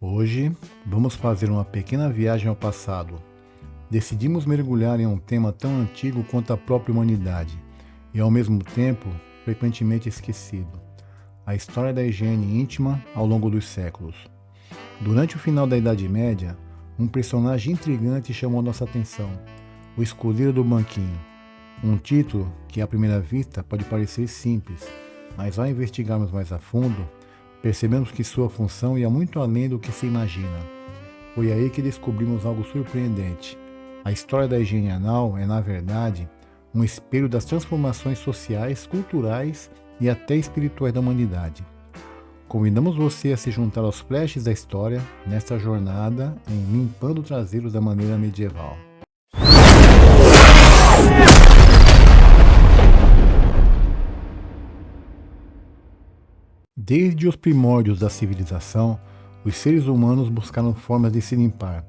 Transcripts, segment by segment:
Hoje, vamos fazer uma pequena viagem ao passado. Decidimos mergulhar em um tema tão antigo quanto a própria humanidade e, ao mesmo tempo, frequentemente esquecido: a história da higiene íntima ao longo dos séculos. Durante o final da Idade Média, um personagem intrigante chamou nossa atenção: o escudeiro do banquinho. Um título que, à primeira vista, pode parecer simples, mas ao investigarmos mais a fundo, percebemos que sua função ia muito além do que se imagina. Foi aí que descobrimos algo surpreendente. A história da higiene anal é, na verdade, um espelho das transformações sociais, culturais e até espirituais da humanidade. Convidamos você a se juntar aos flashes da história nesta jornada em Limpando Traseiros da Maneira Medieval. Desde os primórdios da civilização, os seres humanos buscaram formas de se limpar,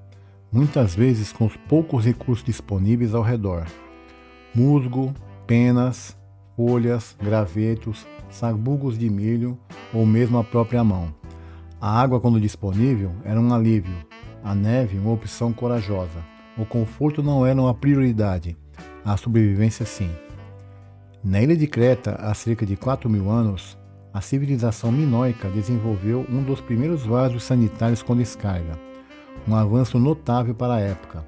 muitas vezes com os poucos recursos disponíveis ao redor. Musgo, penas, folhas, gravetos, sabugos de milho ou mesmo a própria mão. A água, quando disponível, era um alívio, a neve uma opção corajosa. O conforto não era uma prioridade, a sobrevivência sim. Na ilha de Creta, há cerca de 4.000 anos, a civilização minoica desenvolveu um dos primeiros vasos sanitários com descarga, um avanço notável para a época.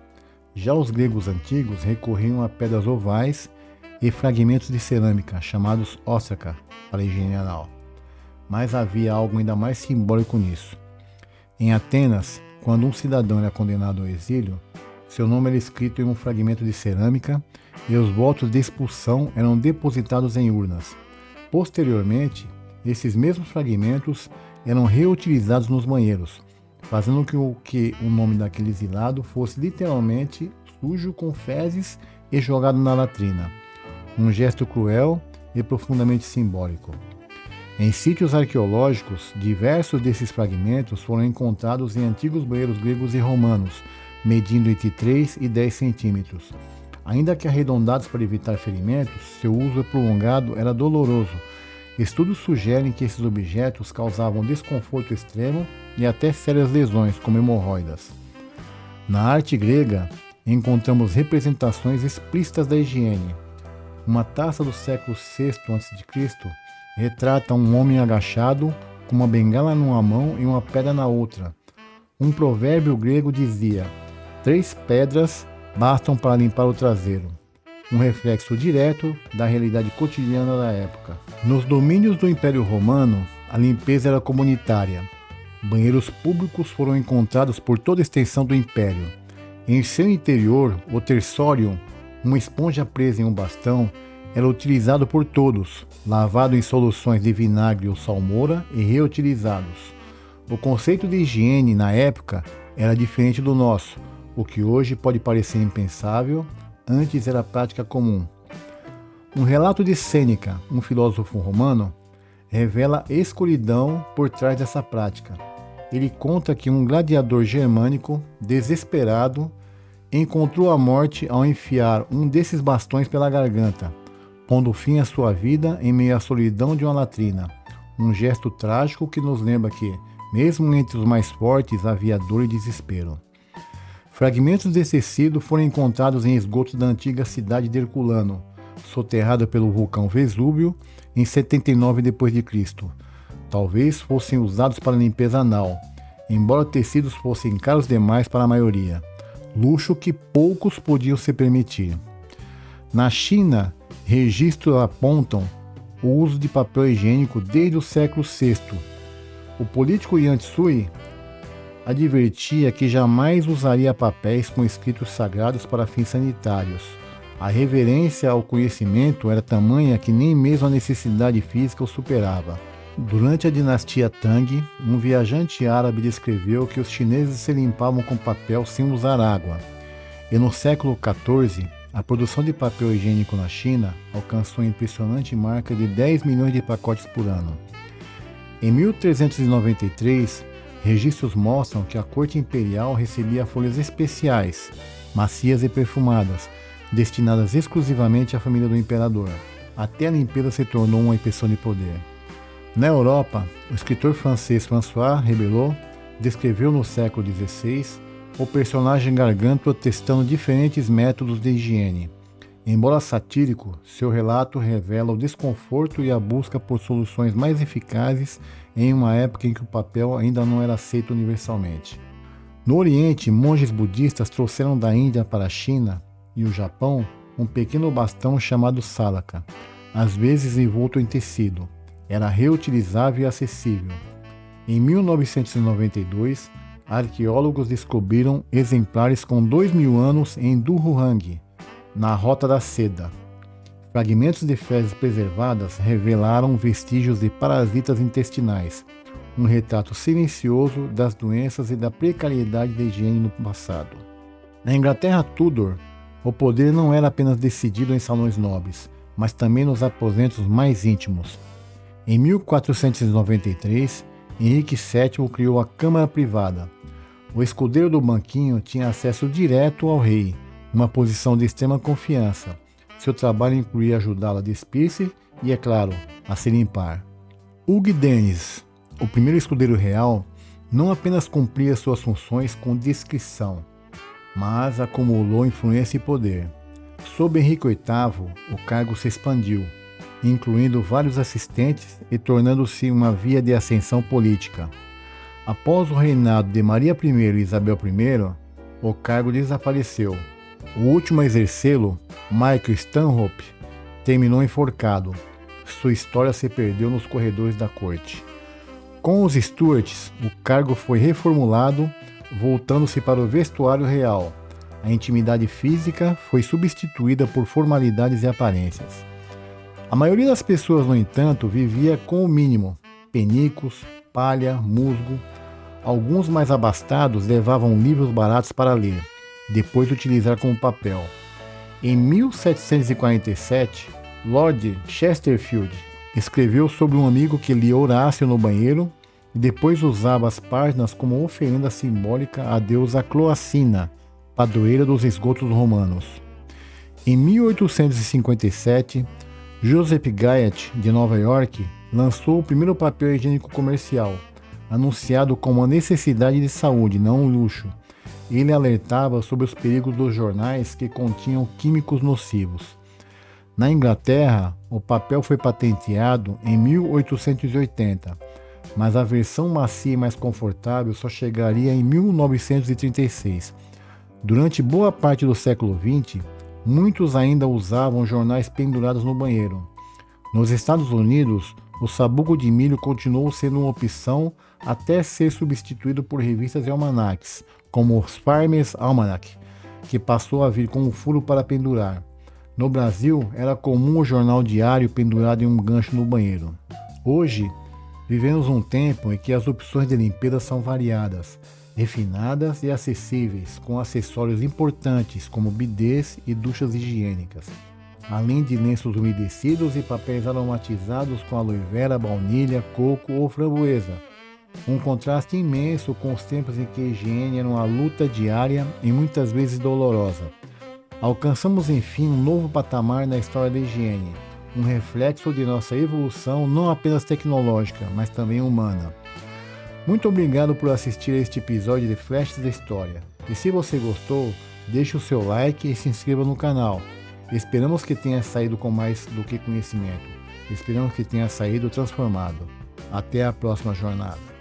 Já os gregos antigos recorriam a pedras ovais e fragmentos de cerâmica, chamados óstraca, para a higiene anal. Mas havia algo ainda mais simbólico nisso. Em Atenas, quando um cidadão era condenado ao exílio, seu nome era escrito em um fragmento de cerâmica e os votos de expulsão eram depositados em urnas. Posteriormente, esses mesmos fragmentos eram reutilizados nos banheiros, fazendo com que o nome daquele exilado fosse literalmente sujo com fezes e jogado na latrina. Um gesto cruel e profundamente simbólico. Em sítios arqueológicos, diversos desses fragmentos foram encontrados em antigos banheiros gregos e romanos, medindo entre 3 e 10 centímetros. Ainda que arredondados para evitar ferimentos, seu uso prolongado era doloroso. Estudos sugerem que esses objetos causavam desconforto extremo e até sérias lesões, como hemorroidas. Na arte grega, encontramos representações explícitas da higiene. Uma taça do século VI a.C. retrata um homem agachado, com uma bengala numa mão e uma pedra na outra. Um provérbio grego dizia: 3 pedras bastam para limpar o traseiro. Um reflexo direto da realidade cotidiana da época. Nos domínios do Império Romano, a limpeza era comunitária. Banheiros públicos foram encontrados por toda a extensão do Império. Em seu interior, o tersorium, uma esponja presa em um bastão, era utilizado por todos, lavado em soluções de vinagre ou salmoura e reutilizados. O conceito de higiene na época era diferente do nosso, o que hoje pode parecer impensável. Antes era prática comum. Um relato de Sêneca, um filósofo romano, revela a escuridão por trás dessa prática. Ele conta que um gladiador germânico, desesperado, encontrou a morte ao enfiar um desses bastões pela garganta, pondo fim à sua vida em meio à solidão de uma latrina. Um gesto trágico que nos lembra que, mesmo entre os mais fortes, havia dor e desespero. Fragmentos desse tecido foram encontrados em esgotos da antiga cidade de Herculano, soterrada pelo vulcão Vesúvio em 79 d.C. Talvez fossem usados para limpeza anal, embora tecidos fossem caros demais para a maioria, luxo que poucos podiam se permitir. Na China, registros apontam o uso de papel higiênico desde o século VI. O político Yan Tzu advertia que jamais usaria papéis com escritos sagrados para fins sanitários. A reverência ao conhecimento era tamanha que nem mesmo a necessidade física o superava. Durante a dinastia Tang, um viajante árabe descreveu que os chineses se limpavam com papel sem usar água. E no século XIV, a produção de papel higiênico na China alcançou a impressionante marca de 10 milhões de pacotes por ano. Em 1393, registros mostram que a corte imperial recebia folhas especiais, macias e perfumadas, destinadas exclusivamente à família do imperador. Até a limpeza se tornou uma impressão de poder. Na Europa, o escritor francês François Rabelais descreveu no século XVI o personagem Gargantua testando diferentes métodos de higiene. Embora satírico, seu relato revela o desconforto e a busca por soluções mais eficazes em uma época em que o papel ainda não era aceito universalmente. No Oriente, monges budistas trouxeram da Índia para a China e o Japão um pequeno bastão chamado salaka, às vezes envolto em tecido. Era reutilizável e acessível. Em 1992, arqueólogos descobriram exemplares com 2.000 anos em Durhang, na Rota da Seda. Fragmentos de fezes preservadas revelaram vestígios de parasitas intestinais, um retrato silencioso das doenças e da precariedade da higiene no passado. Na Inglaterra Tudor, o poder não era apenas decidido em salões nobres, mas também nos aposentos mais íntimos. Em 1493, Henrique VII criou a Câmara Privada. O escudeiro do banquinho tinha acesso direto ao rei, uma posição de extrema confiança. Seu trabalho incluía ajudá-lo a despir-se e, é claro, a se limpar. Hugh Dennis, o primeiro escudeiro real, não apenas cumpria suas funções com discrição, mas acumulou influência e poder. Sob Henrique VIII, o cargo se expandiu, incluindo vários assistentes e tornando-se uma via de ascensão política. Após o reinado de Maria I e Isabel I, o cargo desapareceu. O último a exercê-lo, Michael Stanhope, terminou enforcado. Sua história se perdeu nos corredores da corte. Com os Stuarts, o cargo foi reformulado, voltando-se para o vestuário real. A intimidade física foi substituída por formalidades e aparências. A maioria das pessoas, no entanto, vivia com o mínimo: penicos, palha, musgo. Alguns mais abastados levavam livros baratos para ler, depois de utilizar como papel. Em 1747, Lord Chesterfield escreveu sobre um amigo que lia Horácio no banheiro e depois usava as páginas como oferenda simbólica à deusa Cloacina, padroeira dos esgotos romanos. Em 1857, Joseph Guyot, de Nova York, lançou o primeiro papel higiênico comercial, anunciado como uma necessidade de saúde, não um luxo. Ele alertava sobre os perigos dos jornais que continham químicos nocivos. Na Inglaterra, o papel foi patenteado em 1880, mas a versão macia e mais confortável só chegaria em 1936. Durante boa parte do século XX, muitos ainda usavam jornais pendurados no banheiro. Nos Estados Unidos, o sabugo de milho continuou sendo uma opção até ser substituído por revistas e almanaques, como os Farmer's Almanac, que passou a vir com um furo para pendurar. No Brasil, era comum o jornal diário pendurado em um gancho no banheiro. Hoje, vivemos um tempo em que as opções de limpeza são variadas, refinadas e acessíveis, com acessórios importantes como bidês e duchas higiênicas, além de lenços umedecidos e papéis aromatizados com aloe vera, baunilha, coco ou framboesa. Um contraste imenso com os tempos em que a higiene era uma luta diária e muitas vezes dolorosa. Alcançamos enfim um novo patamar na história da higiene, um reflexo de nossa evolução não apenas tecnológica, mas também humana. Muito obrigado por assistir a este episódio de Flashes da História. E se você gostou, deixe o seu like e se inscreva no canal. Esperamos que tenha saído com mais do que conhecimento. Esperamos que tenha saído transformado. Até a próxima jornada.